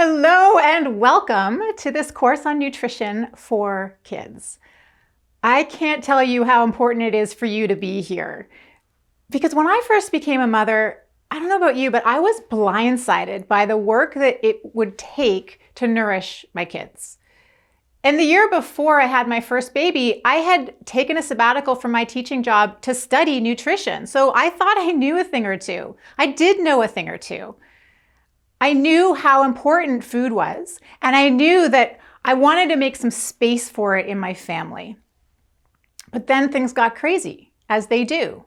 Hello and welcome to this course on nutrition for kids. I can't tell you how important it is for you to be here. Because when I first became a mother, I don't know about you, but I was blindsided by the work that it would take to nourish my kids. And the year before I had my first baby, I had taken a sabbatical from my teaching job to study nutrition. So I thought I knew a thing or two. I did know a thing or two. I knew how important food was, and I knew that I wanted to make some space for it in my family. But then things got crazy, as they do.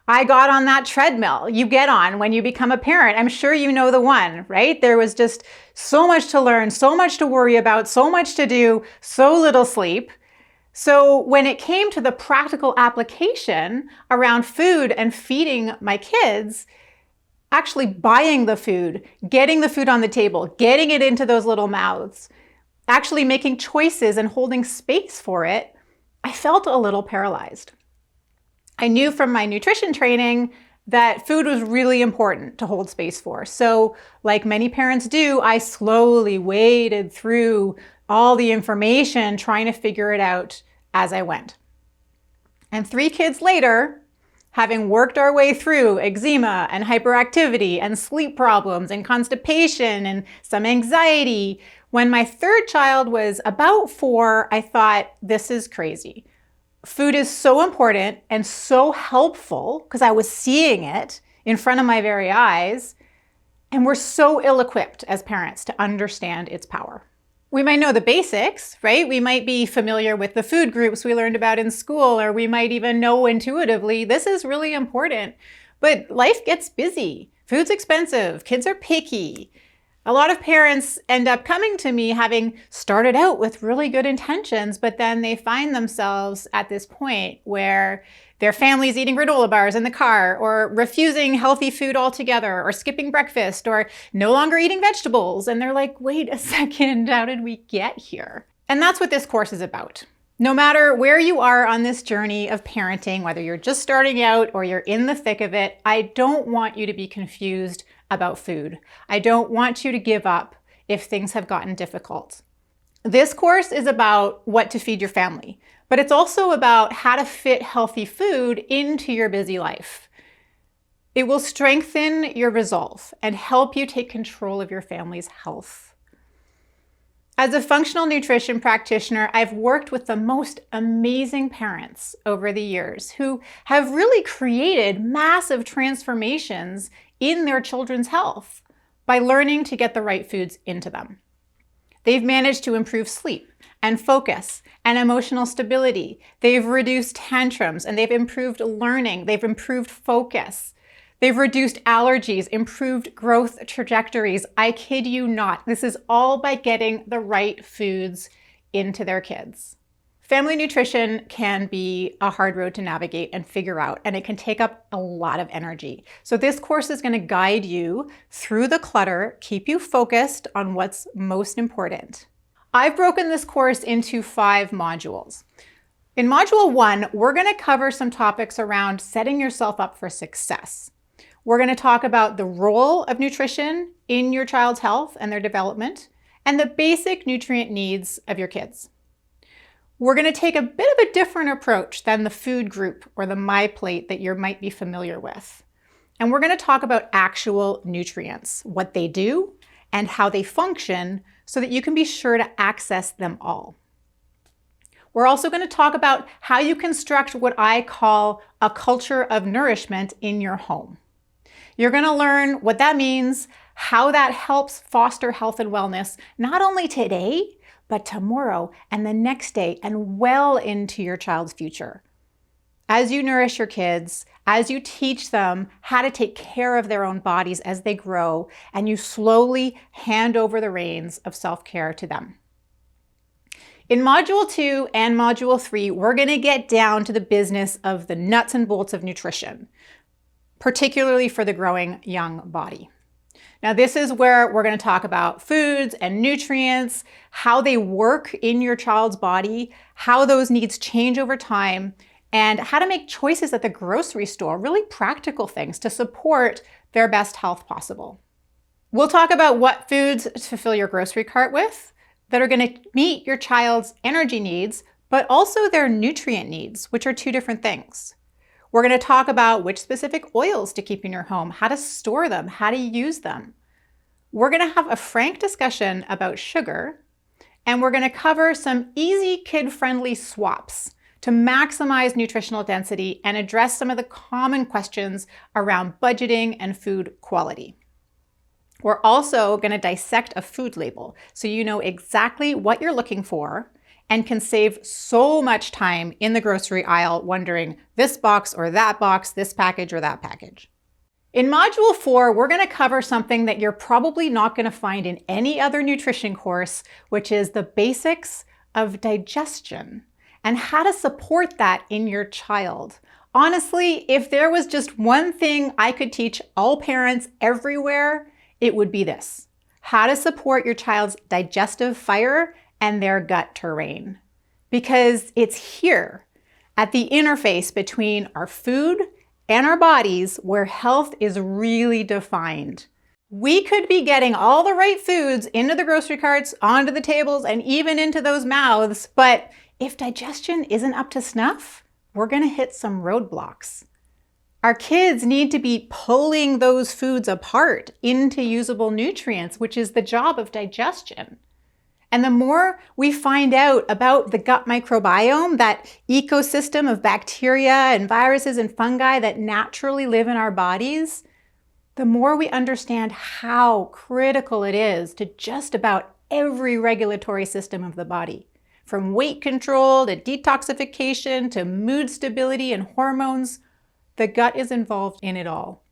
I got on that treadmill you get on when you become a parent. I'm sure you know the one, right? There was just so much to learn, so much to worry about, so much to do, so little sleep. So when it came to the practical application around food and feeding my kids, actually buying the food, getting the food on the table, getting it into those little mouths, actually making choices and holding space for it, I felt a little paralyzed. I knew from my nutrition training that food was really important to hold space for. So like many parents do, I slowly waded through all the information, trying to figure it out as I went. And 3 kids later, having worked our way through eczema and hyperactivity and sleep problems and constipation and some anxiety, when my 3rd child was about 4, I thought, this is crazy. Food is so important and so helpful because I was seeing it in front of my very eyes, and we're so ill-equipped as parents to understand its power. We might know the basics, right? We might be familiar with the food groups we learned about in school, or we might even know intuitively, this is really important. But life gets busy. Food's expensive. Kids are picky. A lot of parents end up coming to me having started out with really good intentions, but then they find themselves at this point where their family's eating granola bars in the car, or refusing healthy food altogether, or skipping breakfast, or no longer eating vegetables. And they're like, wait a second, how did we get here? And that's what this course is about. No matter where you are on this journey of parenting, whether you're just starting out or you're in the thick of it, I don't want you to be confused about food. I don't want you to give up if things have gotten difficult. This course is about what to feed your family, but it's also about how to fit healthy food into your busy life. It will strengthen your resolve and help you take control of your family's health. As a functional nutrition practitioner, I've worked with the most amazing parents over the years who have really created massive transformations in their children's health by learning to get the right foods into them. They've managed to improve sleep and focus and emotional stability. They've reduced tantrums and they've improved learning. They've improved focus. They've reduced allergies, improved growth trajectories. I kid you not. This is all by getting the right foods into their kids. Family nutrition can be a hard road to navigate and figure out, and it can take up a lot of energy. So this course is going to guide you through the clutter, keep you focused on what's most important. I've broken this course into 5 modules. In module 1, we're going to cover some topics around setting yourself up for success. We're going to talk about the role of nutrition in your child's health and their development, and the basic nutrient needs of your kids. We're going to take a bit of a different approach than the food group or the My Plate that you might be familiar with. And we're going to talk about actual nutrients, what they do and how they function, so that you can be sure to access them all. We're also going to talk about how you construct what I call a culture of nourishment in your home. You're going to learn what that means, how that helps foster health and wellness, not only today, but tomorrow and the next day and well into your child's future. As you nourish your kids, as you teach them how to take care of their own bodies as they grow, and you slowly hand over the reins of self-care to them. In Module 2 and Module 3, we're going to get down to the business of the nuts and bolts of nutrition, particularly for the growing young body. Now, this is where we're going to talk about foods and nutrients, how they work in your child's body, how those needs change over time, and how to make choices at the grocery store, really practical things to support their best health possible. We'll talk about what foods to fill your grocery cart with that are going to meet your child's energy needs, but also their nutrient needs, which are two different things. We're going to talk about which specific oils to keep in your home, how to store them, how to use them. We're going to have a frank discussion about sugar, and we're going to cover some easy kid-friendly swaps to maximize nutritional density and address some of the common questions around budgeting and food quality. We're also going to dissect a food label so you know exactly what you're looking for and can save so much time in the grocery aisle wondering this box or that box, this package or that package. In Module 4, we're going to cover something that you're probably not going to find in any other nutrition course, which is the basics of digestion and how to support that in your child. Honestly, if there was just one thing I could teach all parents everywhere, it would be this: how to support your child's digestive fire and their gut terrain. Because it's here at the interface between our food and our bodies where health is really defined. We could be getting all the right foods into the grocery carts, onto the tables, and even into those mouths, but if digestion isn't up to snuff, we're gonna hit some roadblocks. Our kids need to be pulling those foods apart into usable nutrients, which is the job of digestion. And the more we find out about the gut microbiome, that ecosystem of bacteria and viruses and fungi that naturally live in our bodies, the more we understand how critical it is to just about every regulatory system of the body. From weight control to detoxification to mood stability and hormones, the gut is involved in it all.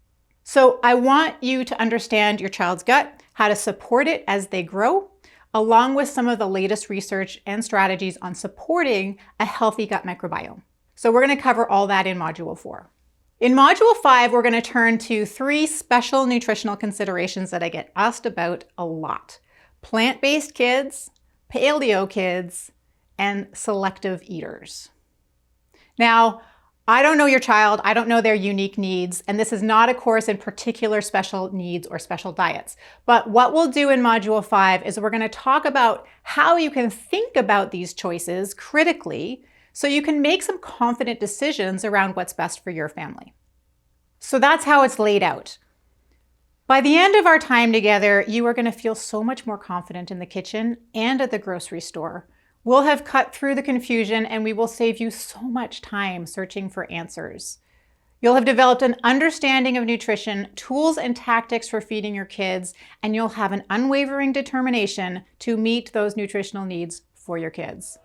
So I want you to understand your child's gut, how to support it as they grow, along with some of the latest research and strategies on supporting a healthy gut microbiome. So we're going to cover all that in Module 4. In Module 5, we're going to turn to 3 special nutritional considerations that I get asked about a lot: plant-based kids, paleo kids, and selective eaters. Now, I don't know your child, I don't know their unique needs, and this is not a course in particular special needs or special diets. But what we'll do in Module 5 is we're going to talk about how you can think about these choices critically so you can make some confident decisions around what's best for your family. So that's how it's laid out. By the end of our time together, you are going to feel so much more confident in the kitchen and at the grocery store. We'll have cut through the confusion and we will save you so much time searching for answers. You'll have developed an understanding of nutrition, tools and tactics for feeding your kids, and you'll have an unwavering determination to meet those nutritional needs for your kids.